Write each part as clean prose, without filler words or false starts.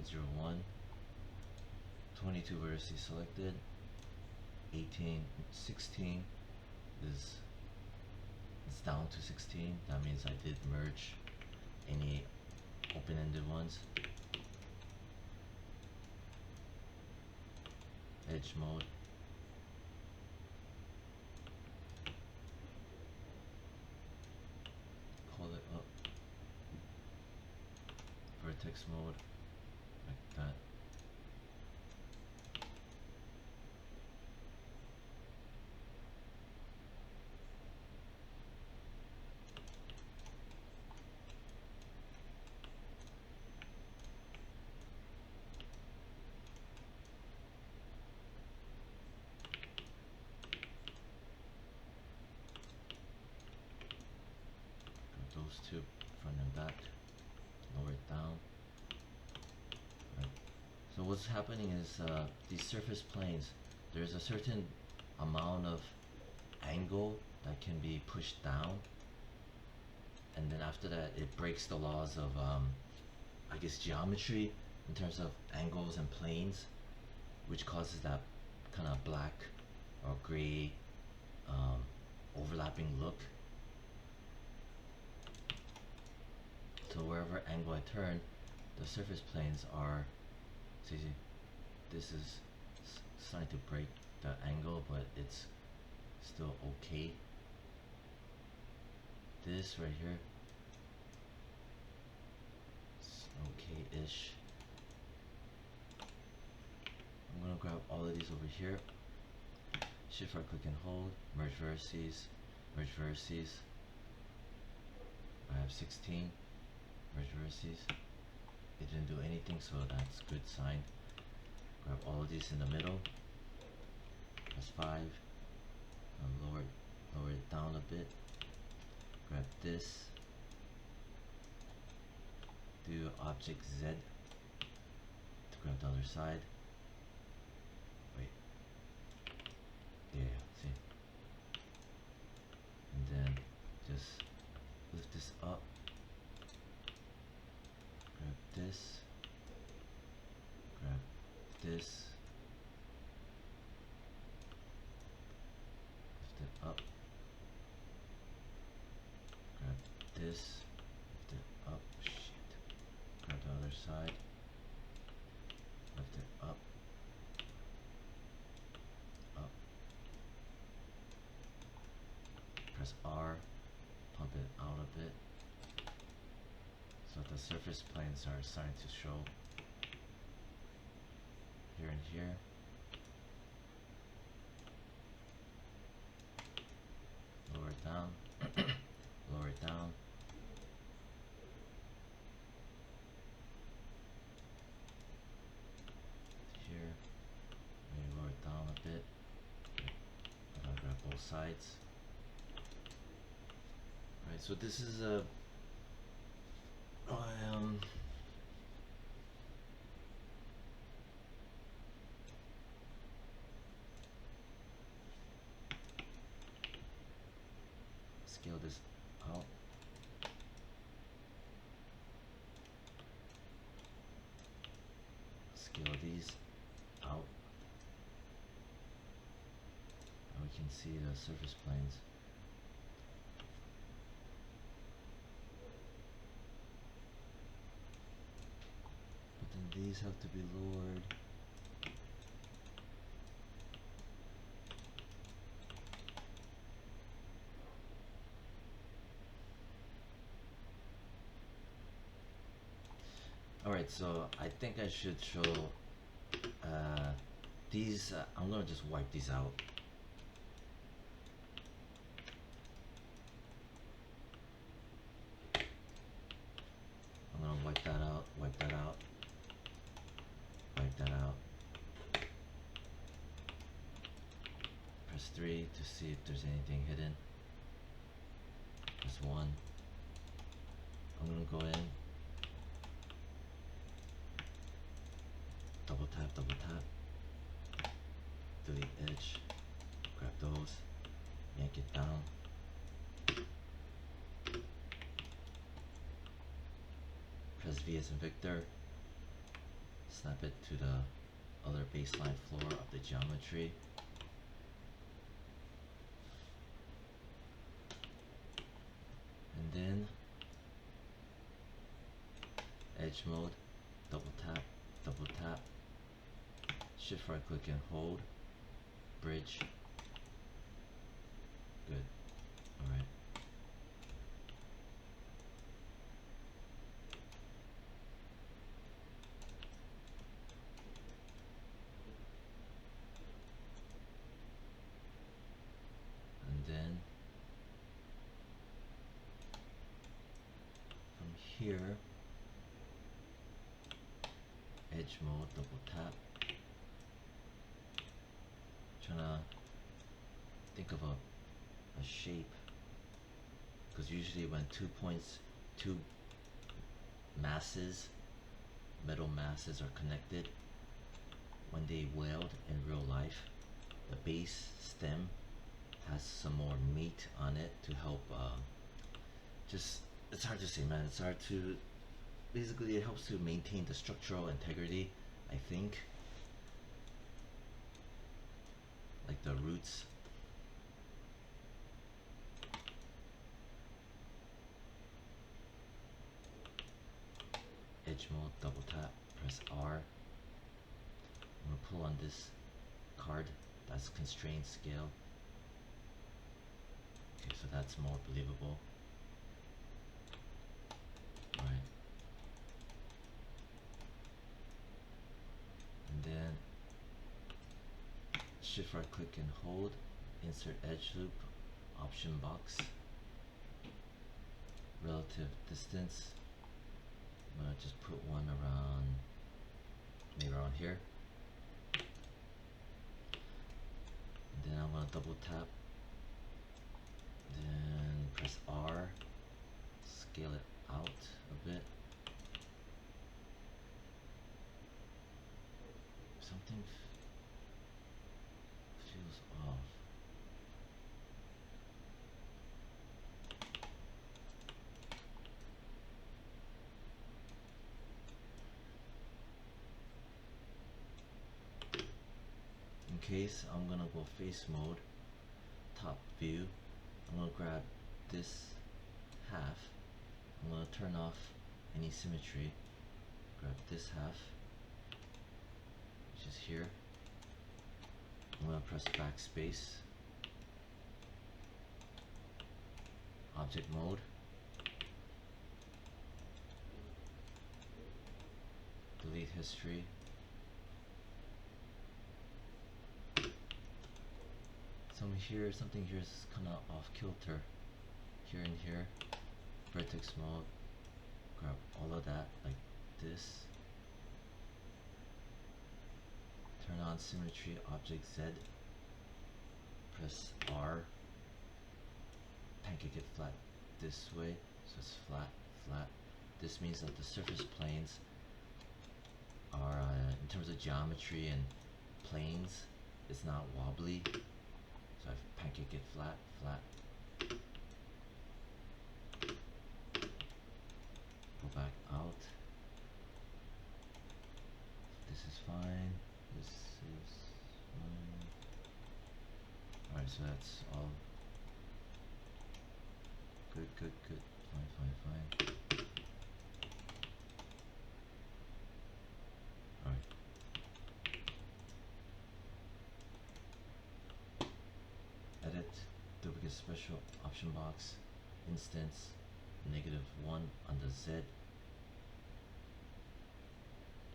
0.01. 22 vertices selected. 18, 16 is it's down to 16. That means I did merge any open-ended ones. Edge mode. Pull it up. Vertex mode, like that. Those two, front and back, lower it down. Right. So what's happening is these surface planes, there's a certain amount of angle that can be pushed down, and then after that it breaks the laws of I guess geometry in terms of angles and planes, which causes that kind of black or gray overlapping look. So wherever angle I turn, the surface planes are, see, this is starting to break the angle, but it's still okay. This right here, it's okay-ish. I'm gonna grab all of these over here. Shift right click and hold, merge vertices, merge vertices. I have 16. Merge vertices. It didn't do anything, so that's good sign. Grab all of these in the middle. Press 5. And lower it down a bit. Grab this. Do Object Z to grab the other side. Wait. Yeah, see. And then just lift this up. Grab this, grab this, lift it up, grab this, lift it up, shit, grab the other side, lift it up, up, press R, pump it out a bit. So the surface planes are starting to show here and here. Lower it down, lower it down. Here, maybe lower it down a bit. I'm gonna grab both sides. Alright, so this is a scale this out. Scale these out. And we can see the surface planes. But then these have to be lowered. Alright, so I think I should show these. I'm gonna just wipe these out. I'm gonna wipe that out, wipe that out, wipe that out. Press 3 to see if there's anything hidden. Press 1. I'm gonna go in. Double tap, delete edge, grab those, yank it down, press V as in Victor, snap it to the other baseline floor of the geometry. And then edge mode, double tap, shift right click and hold, bridge. Good. Alright. And then from here, edge mode, double tap. Trying to think of a shape, because usually when two masses, metal masses are connected, when they weld in real life, the base stem has some more meat on it to help it's hard to say, man. It's hard to, basically it helps to maintain the structural integrity, I think. Like the roots. Edge mode, double tap, press R. I'm gonna pull on this card, that's constrained scale. Okay, so that's more believable. Alright. And then shift right click and hold, insert edge loop, option box, relative distance. I'm gonna just put one around, maybe around here. And then I'm gonna double tap, then press R, scale it out a bit. Something feels off. In case, I'm gonna go face mode, top view. I'm gonna grab this half. I'm gonna turn off any symmetry. Grab this half, which is here. I'm gonna press backspace. Object mode. Delete history. Something here is kind of off kilter. Here and here. Vertex mode. Grab all of that like this. Turn on symmetry, object Z. Press R. Pancake it flat this way, so it's flat, flat. This means that the surface planes are, in terms of geometry and planes, it's not wobbly. So I pancake it flat, flat. Go back out. This is fine. This is fine. Alright, so that's all. Good, good, good. Fine, fine, fine. Alright. Edit, duplicate special option box, instance, -1 on the Z.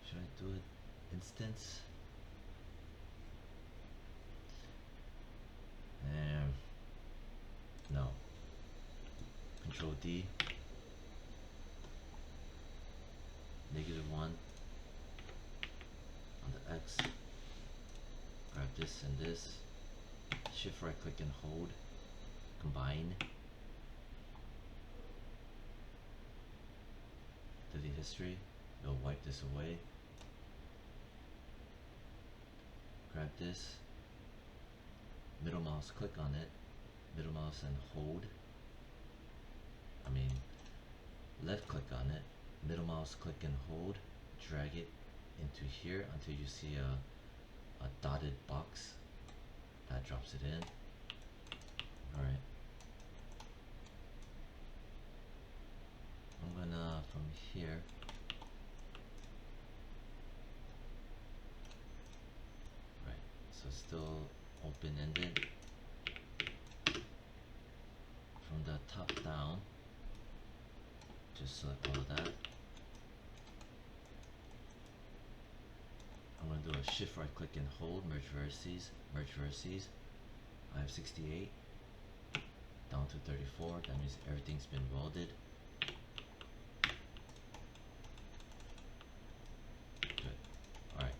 Should I do it instance? No. Control D. -1 on the X. Grab this and this. Shift right click and hold. Combine. Delete history. It'll wipe this away. Grab this. Middle mouse, click on it. Middle mouse and hold. I mean, left click on it. Middle mouse, click and hold. Drag it into here until you see a dotted box that drops it in. Alright. I'm gonna, from here, right, so still open-ended. From the top down, just select all of that. I'm gonna do a shift right click and hold, merge vertices, I have 68, down to 34, that means everything's been welded. Good, alright.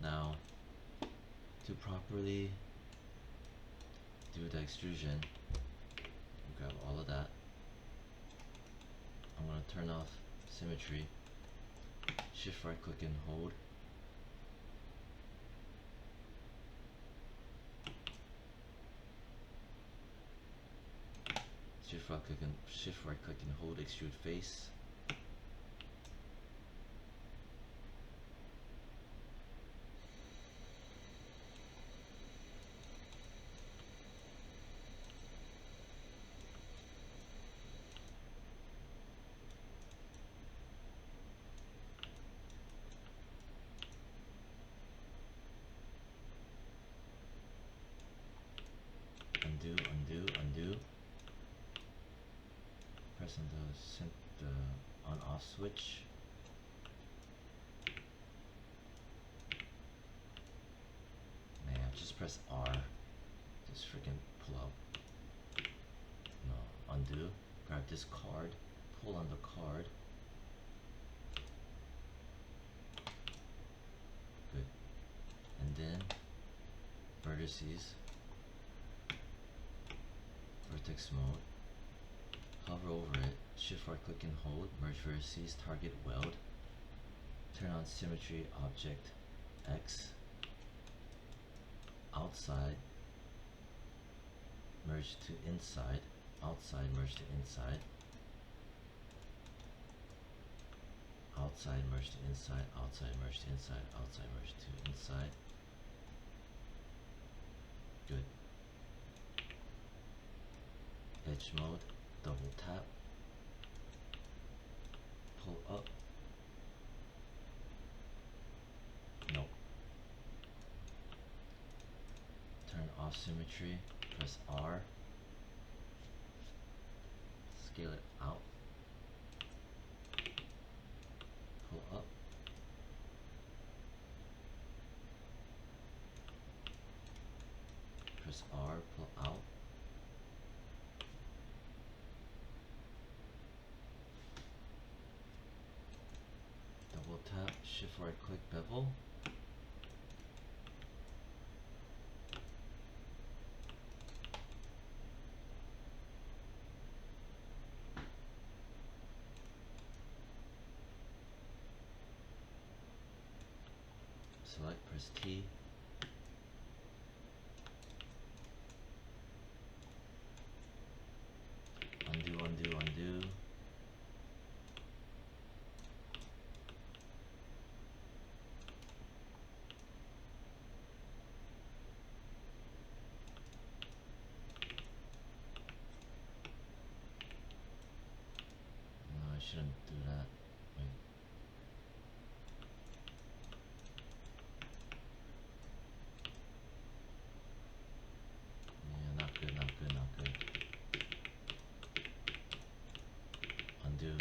Now, to properly do the extrusion, grab all of that. I'm gonna turn off symmetry, shift right click and hold. Shift right click and hold extrude face. Undo. Press on the on-off switch. Man, just press R. Just freaking pull out. No, undo. Grab this card. Pull on the card. Good. And then vertices. Vertex mode. Hover over it, shift right click and hold, merge vertices, target weld, turn on symmetry object X, outside, merge to inside, outside, merge to inside, outside, merge to inside, outside, merge to inside, outside, merge to inside. Good. Edge mode, double tap, pull up, no, turn off symmetry, press R, scale it out, pull up, press R, pull out, double tap, shift right click bevel, select, press T, undo, no, I shouldn't do that, wait. Yeah, not good. Undo.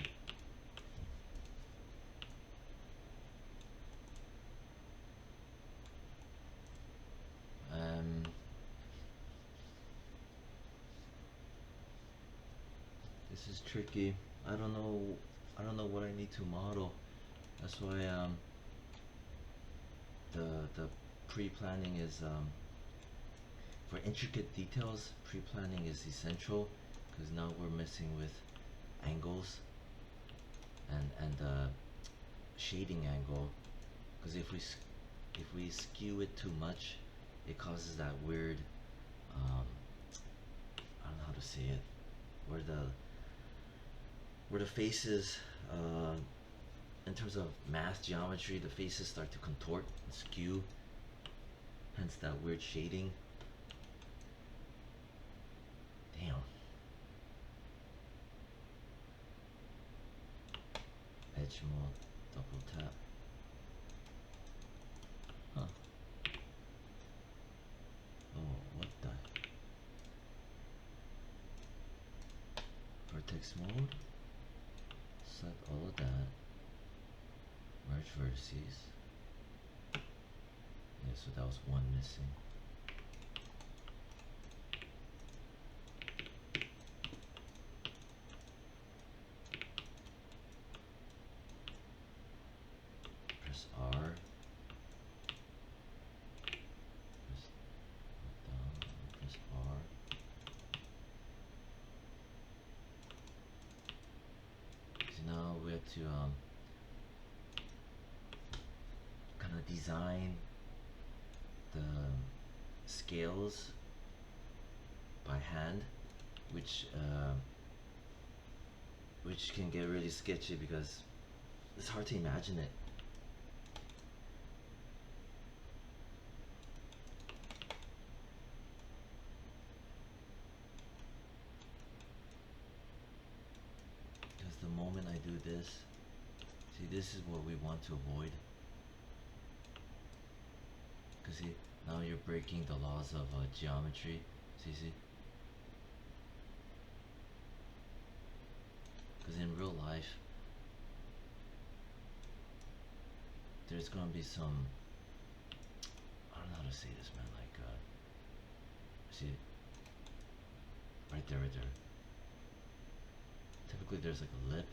This is tricky. I don't know what I need to model. That's why the pre-planning is for intricate details, pre-planning is essential, because now we're messing with angles and shading angle, because if we skew it too much, it causes that weird I don't know how to say it, where where the faces, in terms of math geometry, the faces start to contort and skew, hence that weird shading. Damn. Edge mode, double tap. Huh. Oh, what the? Vertex mode. Select all of that. Merge vertices. Yeah, so that was one missing. Press R. Press down. Press R. So now we have to kind of design the scales by hand, which can get really sketchy because it's hard to imagine it. Because the moment I do this, see, this is what we want to avoid. Because see, now you're breaking the laws of geometry. See? Because in real life, there's gonna be some, I don't know how to say this, man, like, see, right there, typically there's like a lip,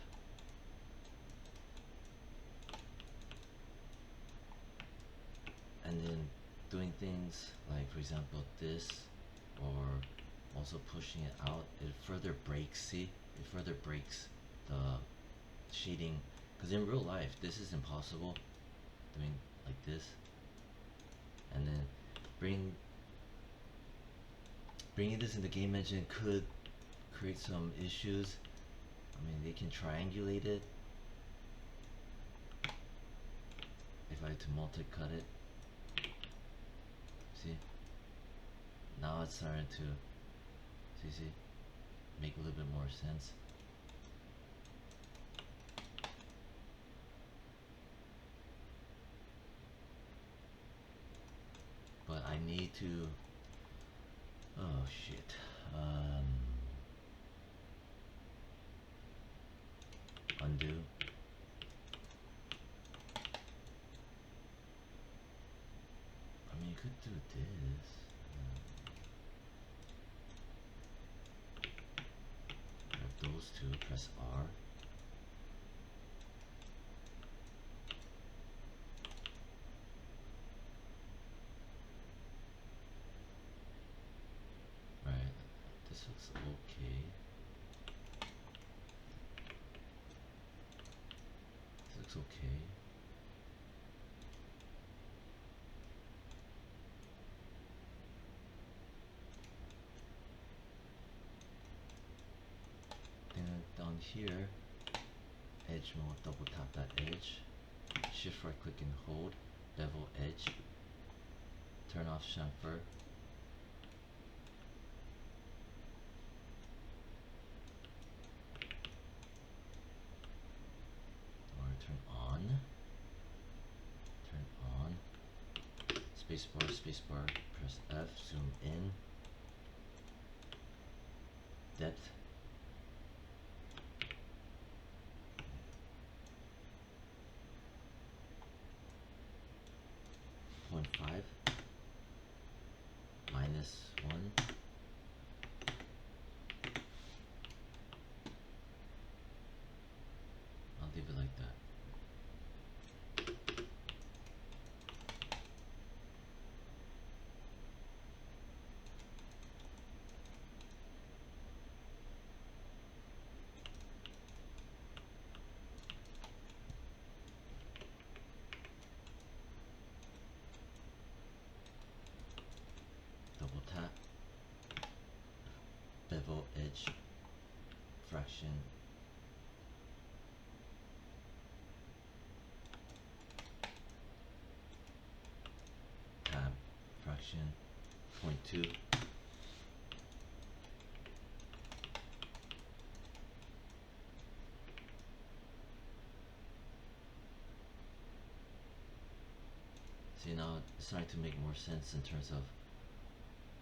and then doing things like, for example, this, or also pushing it out, it further breaks, see, it further breaks the shading, because in real life this is impossible, doing like this, and then bringing this in the game engine could create some issues. I mean, they can triangulate it. If I had to multi-cut it, see, now it's starting to see make a little bit more sense. But I need to, oh shit, undo. I mean, you could do this. Grab those two, press R. Right, this looks okay. This looks okay. Then down here, edge mode, double tap that edge. Shift right click and hold, bevel edge. Turn off chamfer. Or turn on. Spacebar, press F, zoom in. Depth. 0.5. -1. I'll leave it like that. Double tap, bevel edge, fraction, fraction 0.2. See, now it's starting to make more sense in terms of,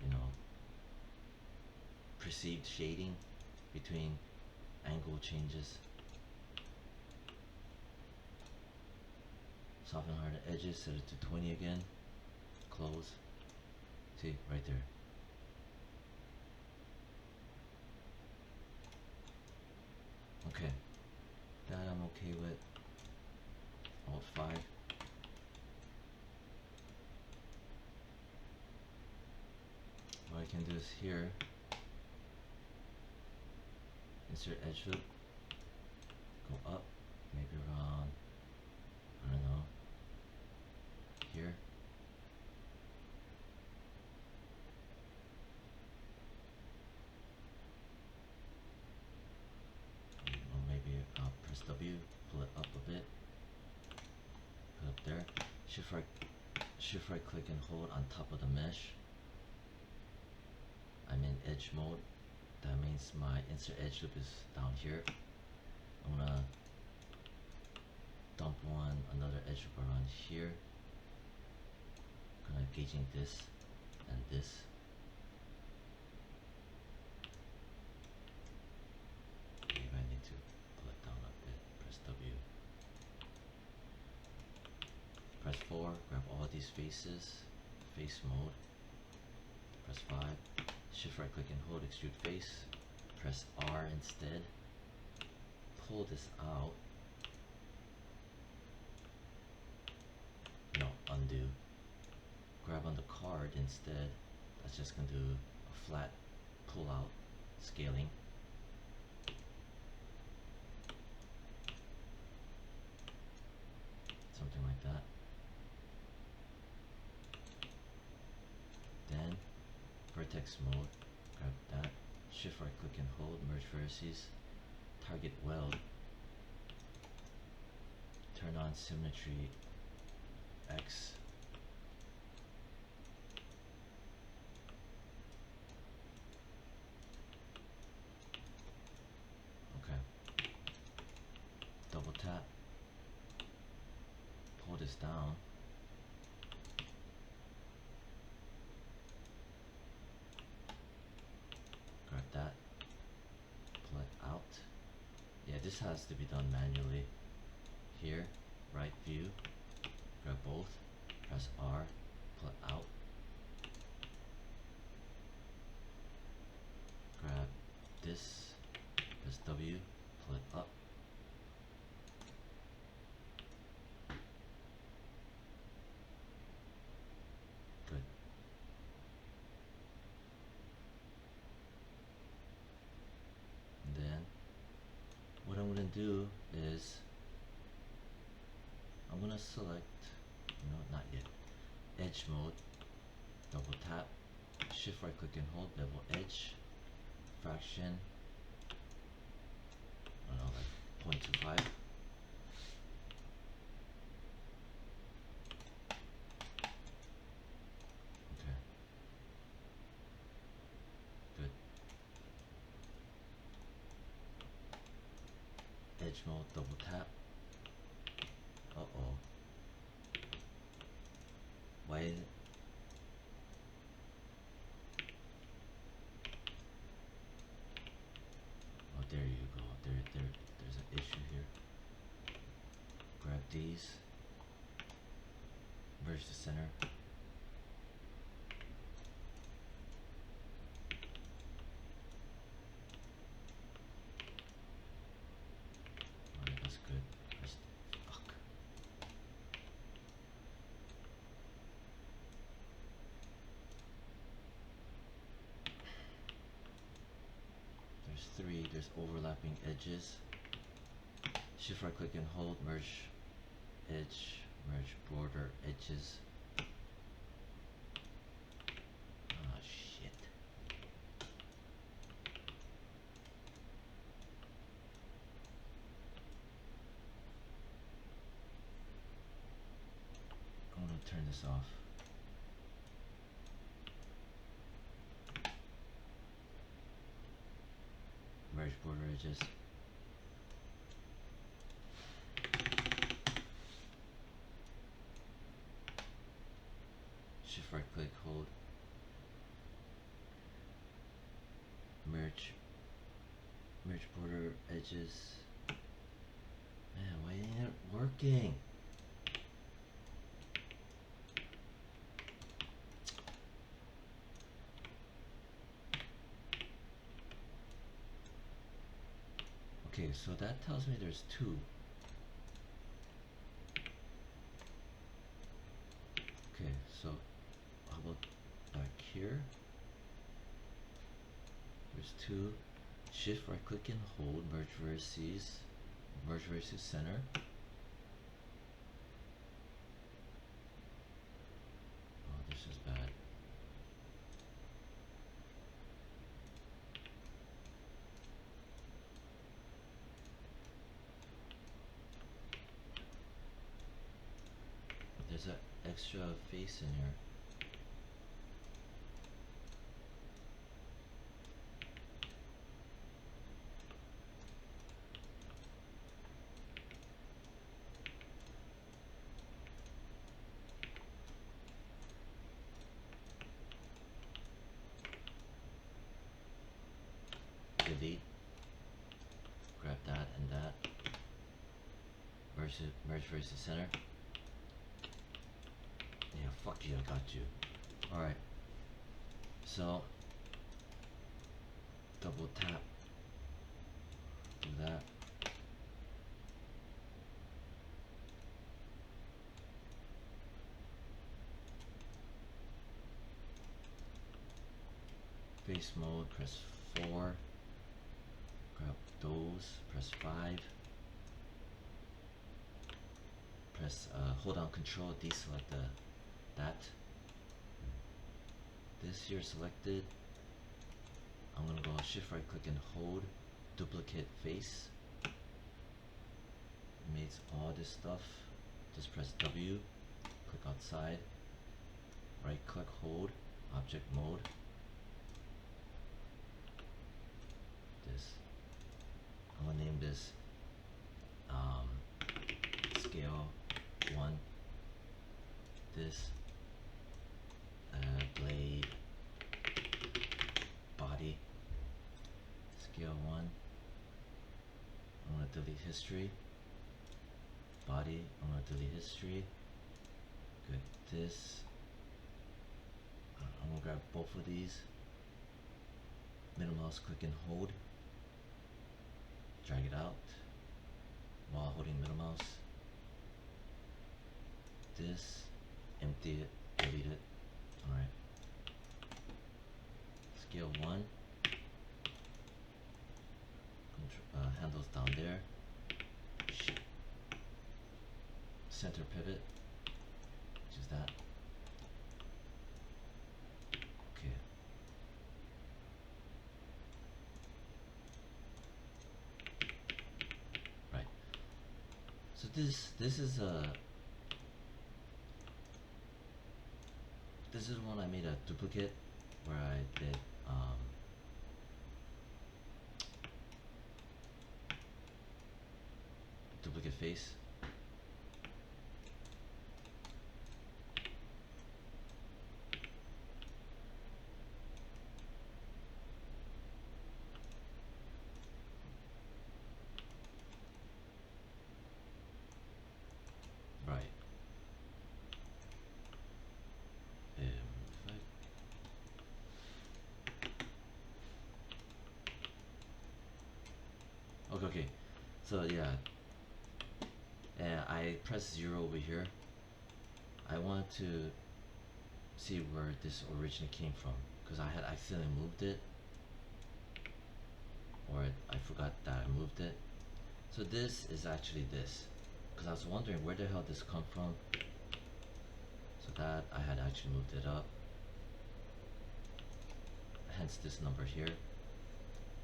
you know, perceived shading between angle changes. Soften hard edges, set it to 20 again. Close. See, right there. Okay, that I'm okay with. Alt 5. What I can do is here, insert edge loop, go up, maybe around, I don't know, here. Or maybe I'll press W, pull it up a bit, put it up there. Shift right click and hold on top of the mesh. I'm in edge mode. That means my insert edge loop is down here. I'm gonna dump another edge loop around here. Kind of gauging this and this. Maybe I need to pull it down a bit. Press W. Press 4, grab all these faces, face mode. Press 5. Shift right click and hold extrude face. Press R instead. Pull this out. No, undo. Grab on the card instead. That's just gonna do a flat pull out scaling. Something like that. Then vertex mode, grab that, shift right click and hold, merge vertices, target weld, turn on symmetry X, okay, double tap, pull this down, grab that, pull it out. Yeah, this has to be done manually. Here, right view, grab both, press R, pull it out, grab this, press W, pull it up, good. And then what I'm gonna do is I'm gonna select, no, not yet, edge mode, double tap, shift right click and hold, bevel edge, fraction, I don't know, like 0.25. Okay, good. Edge mode, double tap. Uh-oh. Why is it? Oh, there you go. There's an issue here. Grab these. Merge the center. Alright, that's good. Fuck. There's 3, there's overlapping edges. Shift right click and hold, merge edge, merge border edges. Ah, shit. I'm gonna turn this off. merge border edges. Shift right click, hold, merge border edges. Man, why ain't it working? Okay, so that tells me there's two. Okay, so how about back here? There's two. Shift right click and hold, merge vertices center. Oh, this is bad. There's an extra face in here. Delete. Grab that and that. Merge versus center. Yeah, fuck you, I got you. Alright. So double tap. Do that. Face mode, press 4. Grab those, press 5. Press hold on control, deselect that. This here selected. I'm gonna go shift right click and hold, duplicate face. Makes all this stuff. Just press W, click outside, right click, hold, object mode. This. I'm gonna name this scale 1. This blade body scale 1. I'm gonna delete history. Body, I'm gonna delete history. Good. This I'm gonna grab both of these. Middle mouse click and hold. Drag it out while holding middle mouse. This, empty it, delete it. Alright. Scale 1. Handles down there. Center pivot, which is that. Okay. Right. So this is one I made a duplicate where I did duplicate face. Right. Okay. So yeah, and I press 0 over here. I want to see where this originally came from because I had accidentally moved it, or I forgot that I moved it. So this is actually this, because I was wondering where the hell this come from. So that I had actually moved it up, hence this number here.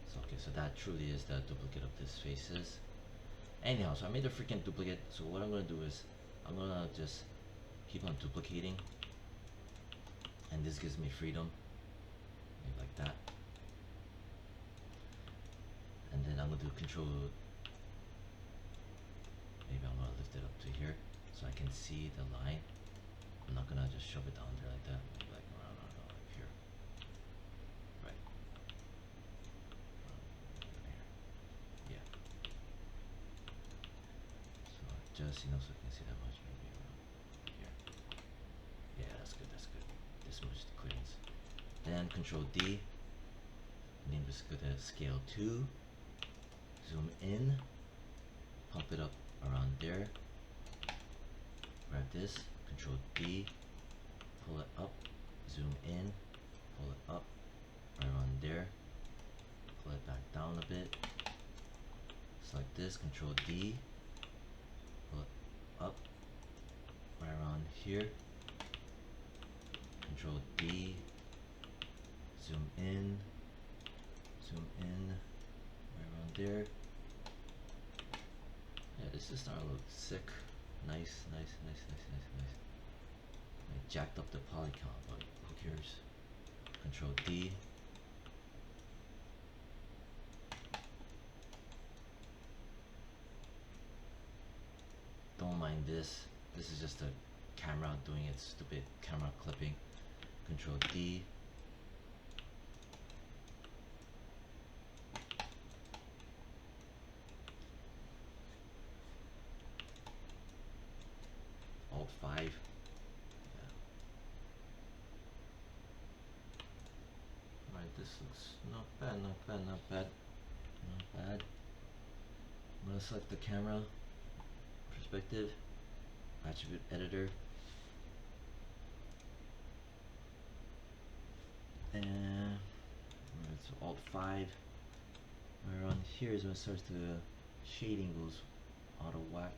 So okay, so that truly is the duplicate of this faces. Anyhow, so I made a freaking duplicate. So what I'm gonna do is I'm gonna just keep on duplicating, and this gives me freedom, maybe like that. And I'm gonna do control, maybe I'm gonna lift it up to here so I can see the line. I'm not gonna just shove it down there like that. Maybe like around like here. Right. Here. Yeah. So just, you know, so I can see that much, maybe around here. Yeah, that's good, that's good. This much clearance. Then control D. And I'm just gonna scale 2. Zoom in. Pump it up around there. Grab this, control D, pull it up, zoom in, pull it up, right around there, pull it back down a bit, select this, control D, pull it up, right around here, control D, zoom in, right around there. Yeah, this is starting to look sick. Nice. I jacked up the poly count, but who cares? Control D. Don't mind this. This is just a camera doing its stupid camera clipping. Control D. Alt 5. Yeah. Alright, this looks not bad. I'm gonna select the camera, perspective, attribute editor, and alright, so Alt 5. Right around here is when it starts the shading goes out of whack.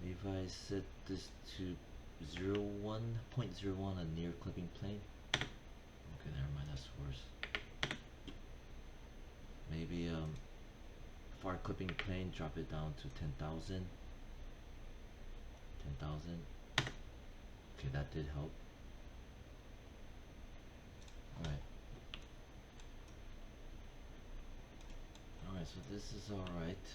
Maybe if I set this to 0.01 on near clipping plane. Okay, never mind, that's worse. Maybe far clipping plane, drop it down to 10,000. Okay, that did help. Alright, so this is alright.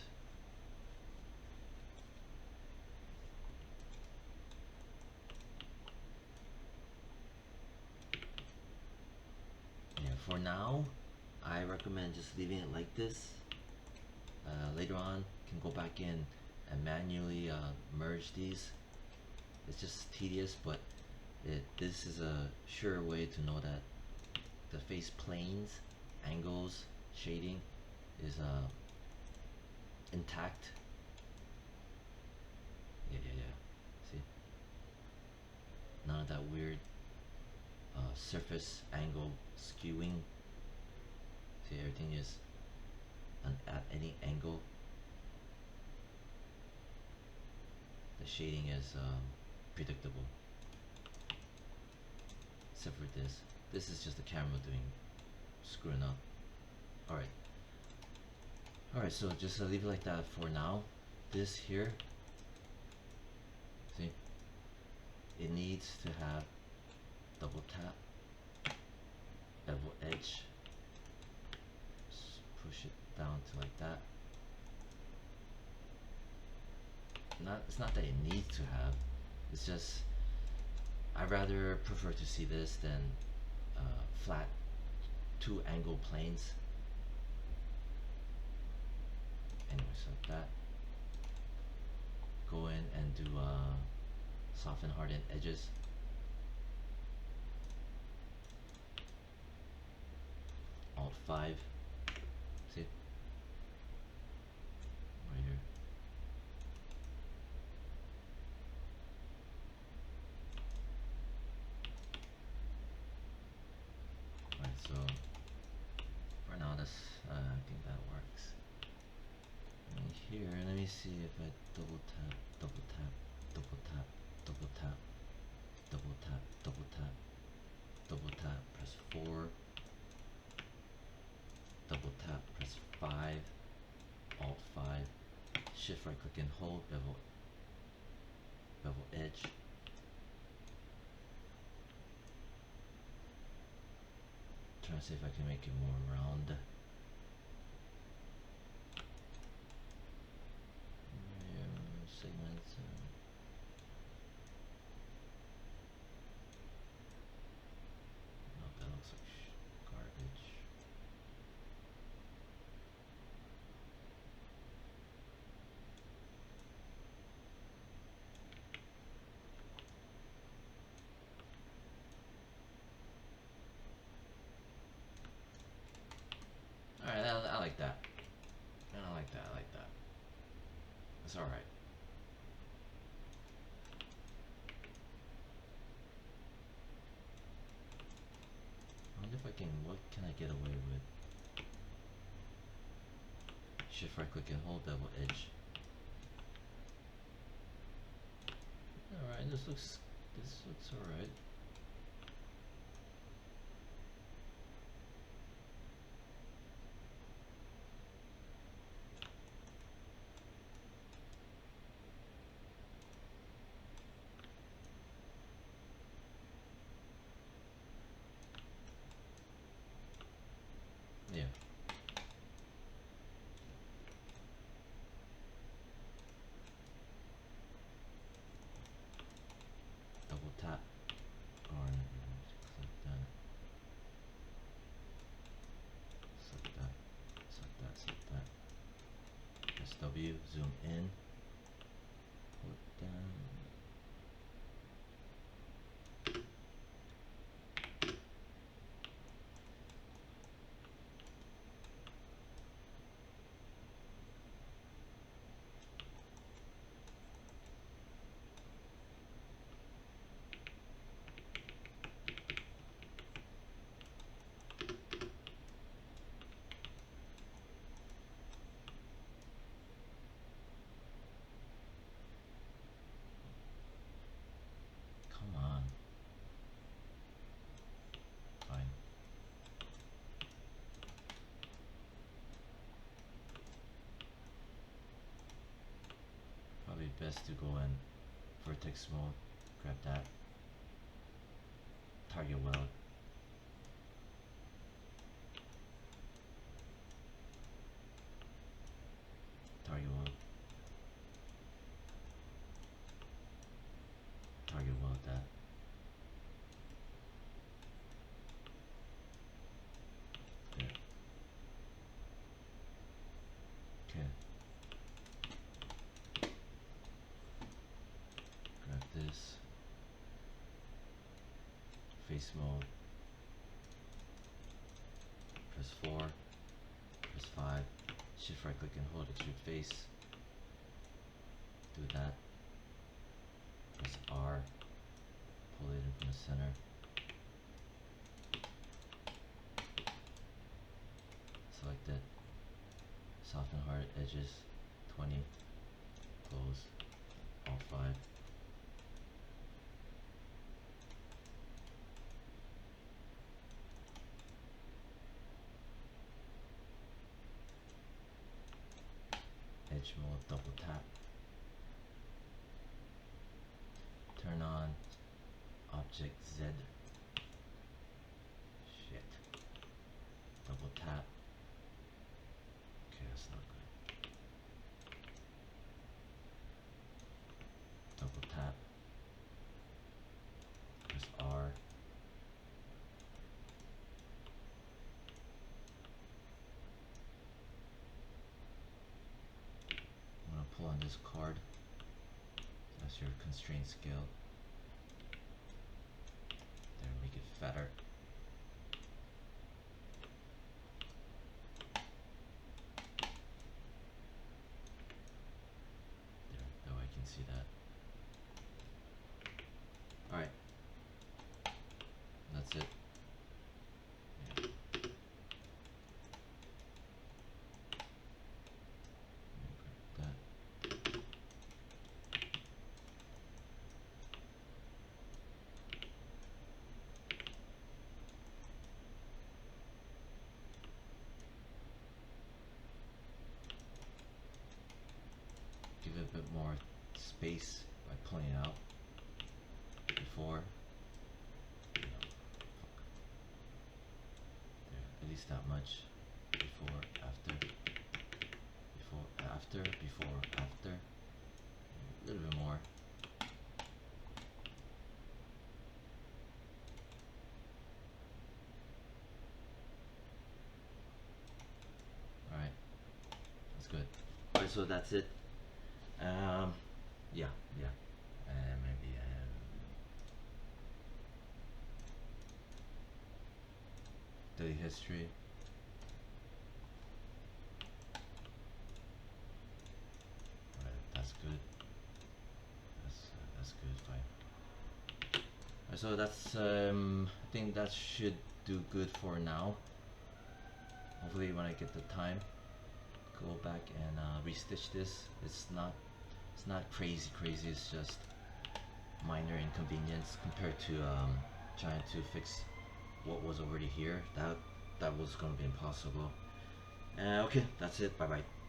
Yeah, for now, I recommend just leaving it like this. Later on, can go back in and manually merge these. It's just tedious, but this is a sure way to know that the face planes, angles, shading is intact. Yeah. See? None of that weird surface angle skewing. See, everything is at any angle. The shading is predictable. Except for this. This is just the camera doing screwing up. Alright, so just leave it like that for now. This here, see, it needs to have double tap, bevel edge, just push it down to like that. It's not that it needs to have, it's just I rather prefer to see this than flat 2 angle planes. Anyways, like that. Go in and do soften, harden edges. Alt 5. See? Right here. Alright, so for now that's I think that works. And here, let me see if I double tap, press 4, double tap, press 5, Alt 5, shift right click and hold, bevel edge. Trying to see if I can make it more round. segments. No, that looks like garbage. Alright, I like that. I like that, I like that. It's alright. I wonder if I can, what can I get away with? Shift right click and hold bevel edge. Alright, this looks alright. Yeah. Double tap or click that. Select that. Select that. Select that. SW, zoom in. Pull it down. Come on. Fine. Probably best to go in vertex mode. Grab that. Target weld. Target weld. Target weld that. There. Okay. Grab this. Face mode. Press 4. Press 5. Shift right click and hold extrude face. Do that. Press R. Pull it in from the center. Select it. Soften hard edges. 20. Close. All 5. Edge mode, double tap. Turn on object Z. Shit. Double tap. Okay, that's not good. Double tap. Press R. I'm gonna pull on this card. That's your constraint scale. There, make it fatter. There, that way I can see that. Alright. That's it. Yeah. That. Give it a bit more space by pulling it out before. There, at least that much. Before, after. Before, after, before, after. There we so that's it. um yeah, yeah. Maybe daily history. Right, that's good. That's good. Fine. So that's I think that should do good for now. Hopefully when I get the time, go back and restitch this. It's not crazy crazy. It's just minor inconvenience compared to trying to fix what was already here. That was gonna be impossible. Okay, that's it. Bye bye.